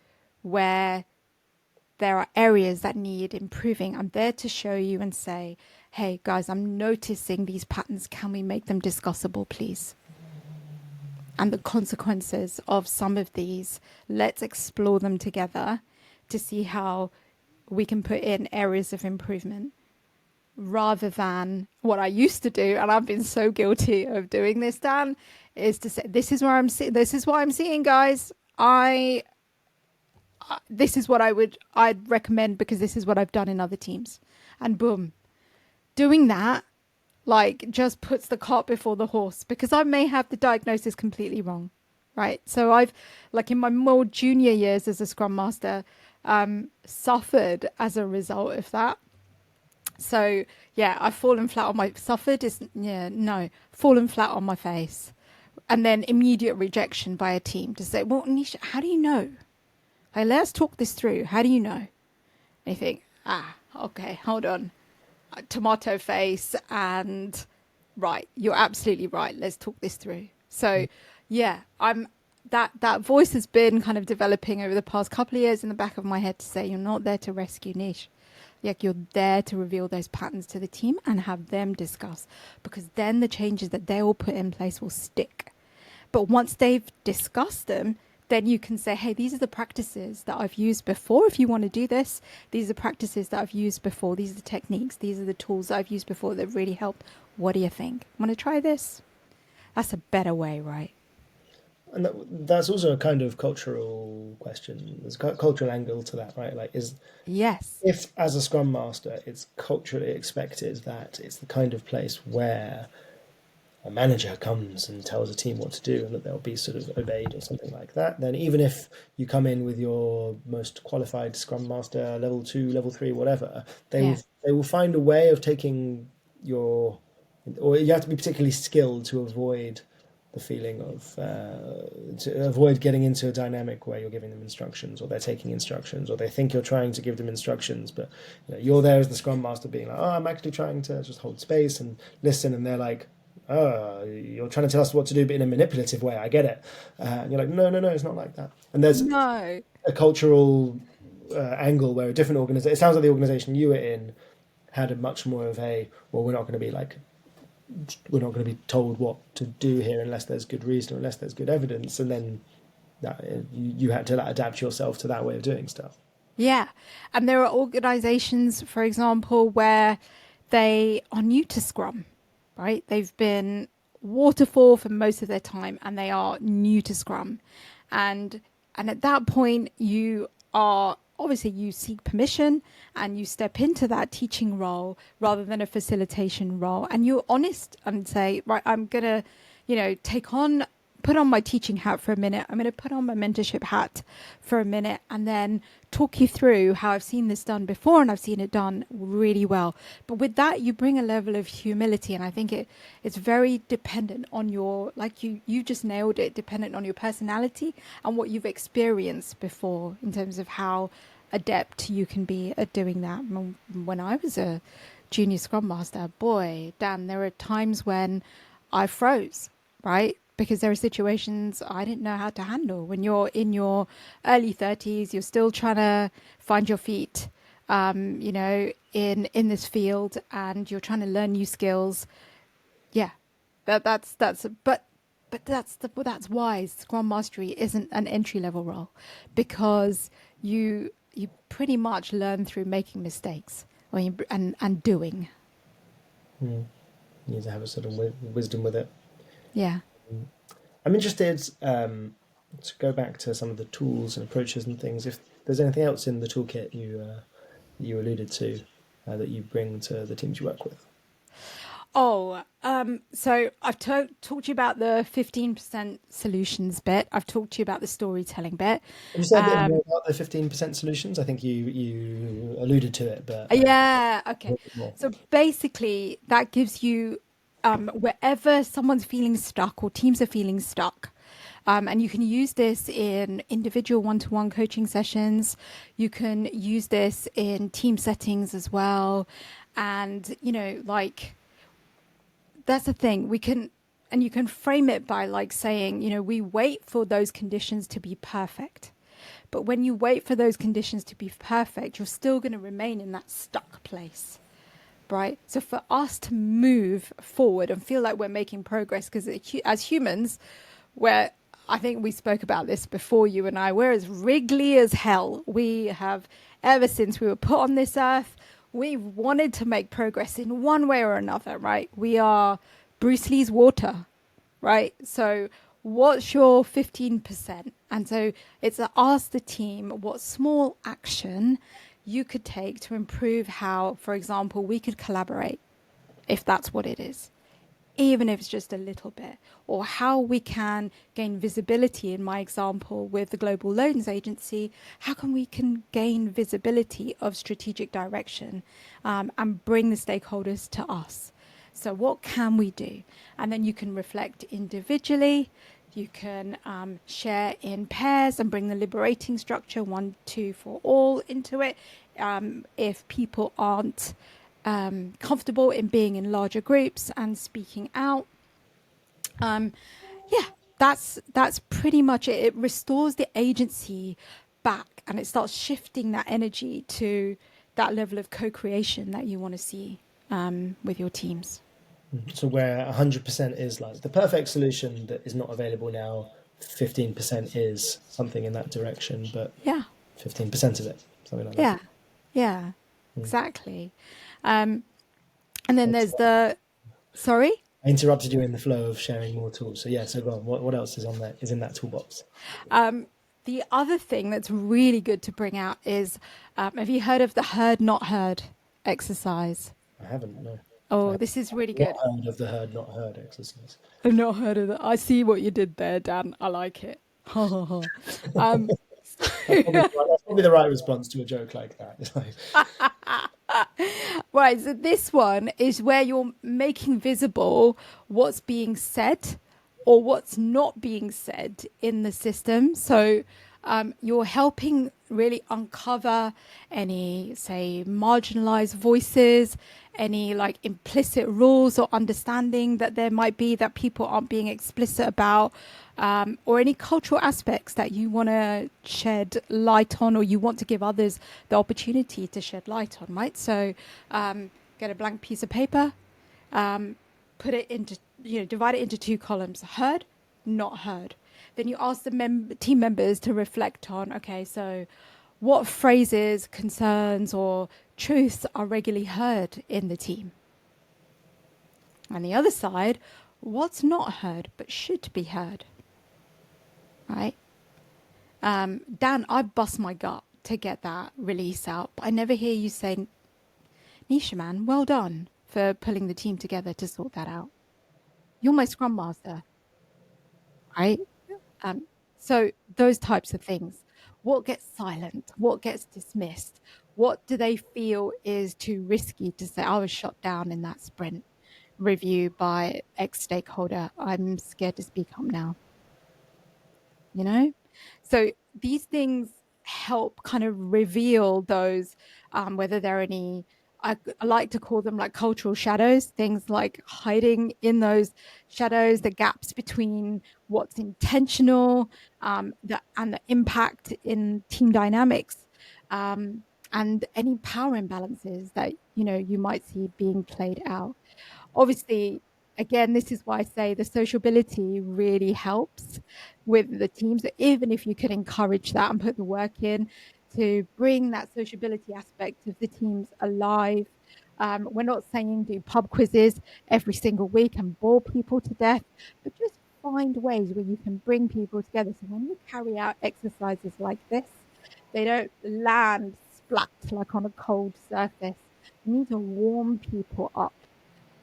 where there are areas that need improving. I'm there to show you and say, hey guys, I'm noticing these patterns. Can we make them discussable, please? And the consequences of some of these, let's explore them together to see how we can put in areas of improvement, rather than what I used to do, and I've been so guilty of doing this, Dan, is to say, this is where this is what I'm seeing, guys. This is what I'd recommend because this is what I've done in other teams. And boom, doing that like just puts the cart before the horse, because I may have the diagnosis completely wrong, right? So I've, like in my more junior years as a Scrum Master, suffered as a result of that. So yeah, I've fallen flat on my suffered is yeah no fallen flat on my face, and then immediate rejection by a team to say, well, Nisha, how do you know? Like, let's talk this through. How do you know? And you think, okay, hold on, tomato face, and right, you're absolutely right. Let's talk this through. So yeah, I'm that voice has been kind of developing over the past couple of years in the back of my head to say, you're not there to rescue Niche. Like, you're there to reveal those patterns to the team and have them discuss, because then the changes that they will put in place will stick. But once they've discussed them, then you can say, hey, these are the practices that I've used before. If you want to do this, these are the practices that I've used before. These are the techniques. These are the tools that I've used before that really helped. What do you think? Want to try this? That's a better way, right? And that's also a kind of cultural question. There's a cultural angle to that, right? Like, is Yes. if as a scrum master it's culturally expected that it's the kind of place where a manager comes and tells a team what to do and that they'll be sort of obeyed or something like that, then even if you come in with your most qualified scrum master, level 2, level 3, whatever, Yeah. they will find a way of taking your, or you have to be particularly skilled to avoid the feeling of to avoid getting into a dynamic where you're giving them instructions or they're taking instructions or they think you're trying to give them instructions, but you're there as the scrum master being like, oh, I'm actually trying to just hold space and listen, and they're like, oh, you're trying to tell us what to do, but in a manipulative way. I get it. And you're like, no, no, no, it's not like that. And there's No. a cultural angle where a different organization, it sounds like the organization you were in had a much more of a, well, we're not going to be told what to do here unless there's good reason or unless there's good evidence. And then you had to adapt yourself to that way of doing stuff. Yeah. And there are organizations, for example, where they are new to Scrum, right? They've been waterfall for most of their time and they are new to Scrum. And at that point, you are obviously you seek permission and you step into that teaching role rather than a facilitation role. And you're honest and say, right, I'm going to, put on my teaching hat for a minute. I'm going to put on my mentorship hat for a minute and then talk you through how I've seen this done before and I've seen it done really well. But with that, you bring a level of humility. And I think it's very dependent on your, like you just nailed it, dependent on your personality and what you've experienced before in terms of how adept you can be at doing that. When I was a junior Scrum Master, boy, Dan, there are times when I froze, right? Because there are situations I didn't know how to handle. When you're in your early 30s, you're still trying to find your feet, in this field, and you're trying to learn new skills. Yeah, but that's why Scrum Mastery isn't an entry level role, because you pretty much learn through making mistakes and doing. You need to have a sort of wisdom with it. Yeah. I'm interested to go back to some of the tools and approaches and things. If there's anything else in the toolkit you alluded to that you bring to the teams you work with. So I've talked to you about the 15% solutions bit. I've talked to you about the storytelling bit. Can you say a bit more about the 15% solutions? I think you alluded to it, but Yeah, a okay. bit more. So basically, that gives you wherever someone's feeling stuck or teams are feeling stuck. And you can use this in individual one-to-one coaching sessions. You can use this in team settings as well. And, that's the thing. You can frame it by saying, we wait for those conditions to be perfect. But when you wait for those conditions to be perfect, you're still going to remain in that stuck place. Right. So for us to move forward and feel like we're making progress, because as humans, I think we spoke about this before, you and I, we're as wriggly as hell. We have, ever since we were put on this earth, we've wanted to make progress in one way or another, right? We are Bruce Lee's water, right? So what's your 15%? And so it's to ask the team what small action you could take to improve how, for example, we could collaborate, if that's what it is, even if it's just a little bit, or how we can gain visibility. In my example with the Global Loans Agency, how can we gain visibility of strategic direction and bring the stakeholders to us? So what can we do? And then you can reflect individually. You can share in pairs and bring the liberating structure 1, 2 for all into it. If people aren't comfortable in being in larger groups and speaking out, that's pretty much it. It restores the agency back, and it starts shifting that energy to that level of co-creation that you want to see with your teams. So where 100% is like the perfect solution that is not available now, 15% is something in that direction, but 15% of it, something like that. Yeah, exactly. And then there's sorry? I interrupted you in the flow of sharing more tools. So so go on. What else is in that toolbox? The other thing that's really good to bring out is, have you heard of the heard not heard exercise? I haven't, no. Oh, this is really good. Not heard of the heard not heard exercise. I've not heard of that. I see what you did there, Dan. I like it. That's probably the right response to a joke like that. Right, so this one is where you're making visible what's being said or what's not being said in the system. So you're helping really uncover any, say, marginalized voices, any like implicit rules or understanding that there might be that people aren't being explicit about, or any cultural aspects that you want to shed light on, or you want to give others the opportunity to shed light on, right? So get a blank piece of paper, put it into, divide it into two columns: heard, not heard. Then you ask the team members to reflect on, okay, so what phrases, concerns, or truths are regularly heard in the team? On the other side, what's not heard but should be heard, right? Dan, I bust my gut to get that release out, but I never hear you say, Nisha, man, well done for pulling the team together to sort that out. You're my scrum master, right? Um, so those types of things. What gets silent? What gets dismissed? What do they feel is too risky to say? I was shot down in that sprint review by X stakeholder. I'm scared to speak up now. So these things help kind of reveal those, whether there are any, I like to call them like cultural shadows, things like hiding in those shadows, the gaps between what's intentional, and the impact in team dynamics, and any power imbalances that you might see being played out. Obviously, again, this is why I say the sociability really helps with the teams. So even if you could encourage that and put the work in to bring that sociability aspect of the teams alive. We're not saying do pub quizzes every single week and bore people to death, but just find ways where you can bring people together. So when you carry out exercises like this, they don't land splat like on a cold surface. You need to warm people up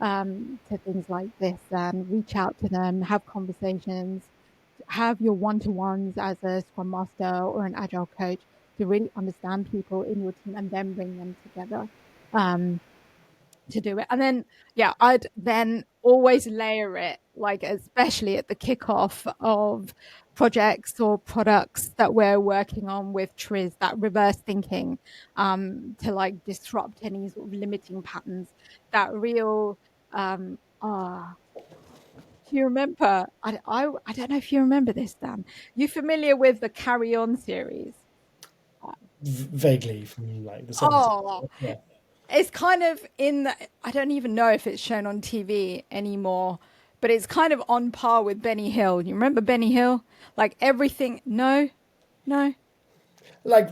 to things like this and reach out to them, have conversations, have your one-to-ones as a scrum master or an agile coach to really understand people in your team and then bring them together to do it. And then, yeah, I'd then always layer it, like especially at the kickoff of projects or products that we're working on with Triz, that reverse thinking, to like disrupt any sort of limiting patterns, that real, do you remember? I don't know if you remember this, Dan. You familiar with the Carry On series? Vaguely from like the 70s. Oh, Yeah. it's kind of in the, I don't even know if it's shown on TV anymore, but it's kind of on par with Benny Hill. You remember Benny Hill? Like everything. No, no. Like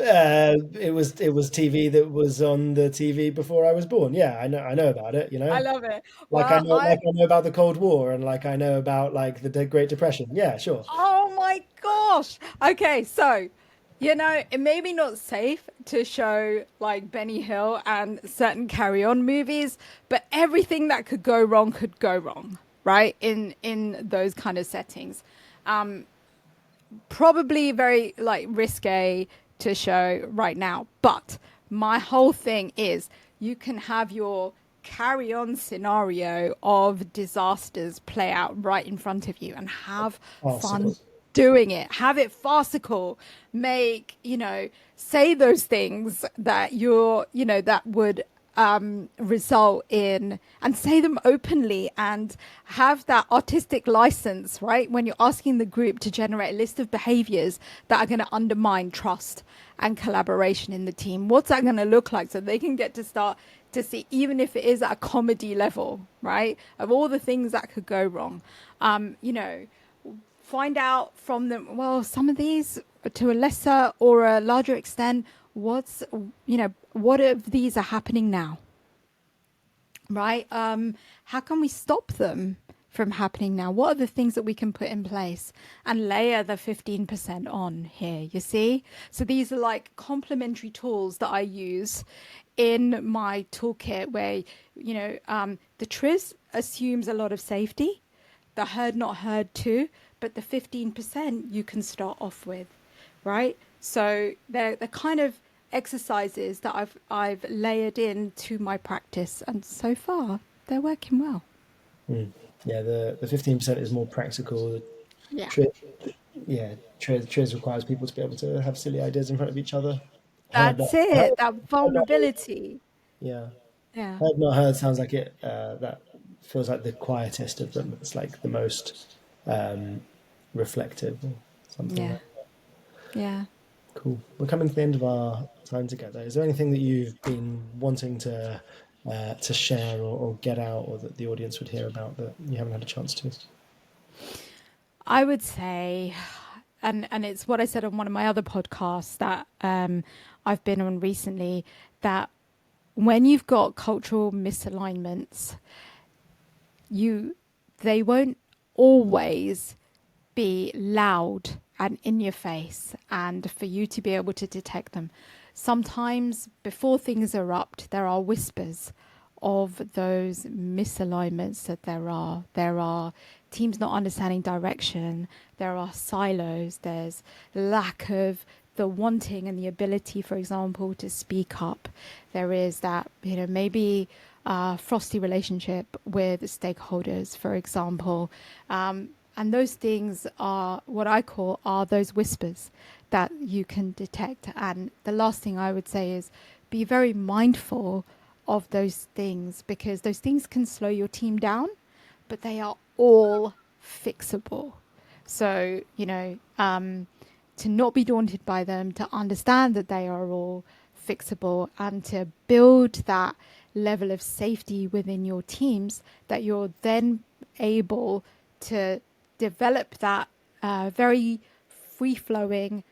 it was TV that was on the TV before I was born. Yeah, I know about it, I love it. Like I Well, know like I know about the Cold War and like I know about like the Great Depression. Yeah, sure. oh my gosh. Okay, so it may be not safe to show like Benny Hill and certain Carry On movies, but everything that could go wrong, right? In those kind of settings. Probably very like risque to show right now, but my whole thing is you can have your carry on scenario of disasters play out right in front of you and have fun Farcical. doing it, have it farcical, make say those things that that would result in, and say them openly, and have that artistic license, right? When you're asking the group to generate a list of behaviors that are going to undermine trust and collaboration in the team, what's that going to look like so they can get to start to see, even if it is at a comedy level, right? Of all the things that could go wrong, find out from them, well, some of these to a lesser or a larger extent, what of these are happening now, right? How can we stop them from happening now? What are the things that we can put in place and layer the 15% on here? You see? So these are like complementary tools that I use in my toolkit where, the TRIZ assumes a lot of safety, the heard not heard too, but the 15% you can start off with, right? So they're the kind of exercises that I've layered into my practice, and so far they're working well. Mm. Yeah, the 15% is more practical. Yeah. Tri- yeah, Triz requires people to be able to have silly ideas in front of each other. Heard not That's it. heard, That heard not heard. vulnerability. Yeah, Yeah. heard not heard sounds like it. That feels like the quietest of them. It's like the most reflective or something Yeah. like. Yeah. Cool. We're coming to the end of our time together. Is there anything that you've been wanting to share or get out, or that the audience would hear about that you haven't had a chance to? I would say, and it's what I said on one of my other podcasts that I've been on recently, that when you've got cultural misalignments, they won't always be loud and in your face, and for you to be able to detect them. Sometimes before things erupt, there are whispers of those misalignments that there are. There are teams not understanding direction. There are silos. There's lack of the wanting and the ability, for example, to speak up. There is that, maybe frosty relationship with stakeholders, for example. And those things are what I call are those whispers that you can detect. And the last thing I would say is be very mindful of those things, because those things can slow your team down, but they are all fixable. So, to not be daunted by them, to understand that they are all fixable, and to build that level of safety within your teams, that you're then able to develop that very free flowing,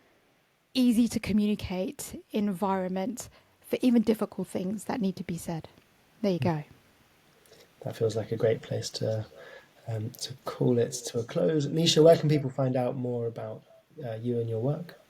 easy to communicate environment for even difficult things that need to be said. There you go. That feels like a great place to call it to a close. Nisha, where can people find out more about you and your work?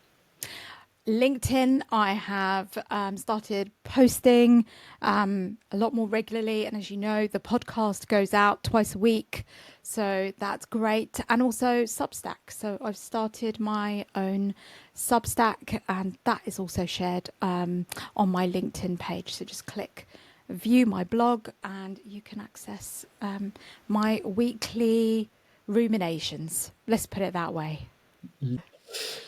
LinkedIn, I have started posting a lot more regularly. And as you know, the podcast goes out twice a week. So that's great. And also Substack. So I've started my own Substack, and that is also shared on my LinkedIn page. So just click view my blog and you can access my weekly ruminations. Let's put it that way.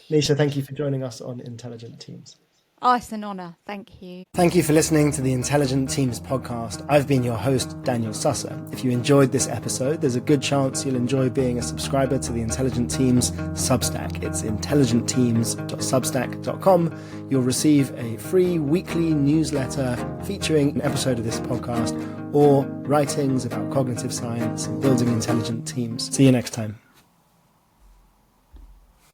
Nisha, thank you for joining us on Intelligent Teams. Oh, it's an honour. Thank you. Thank you for listening to the Intelligent Teams podcast. I've been your host, Daniel Susser. If you enjoyed this episode, there's a good chance you'll enjoy being a subscriber to the Intelligent Teams Substack. It's intelligentteams.substack.com. You'll receive a free weekly newsletter featuring an episode of this podcast or writings about cognitive science and building intelligent teams. See you next time.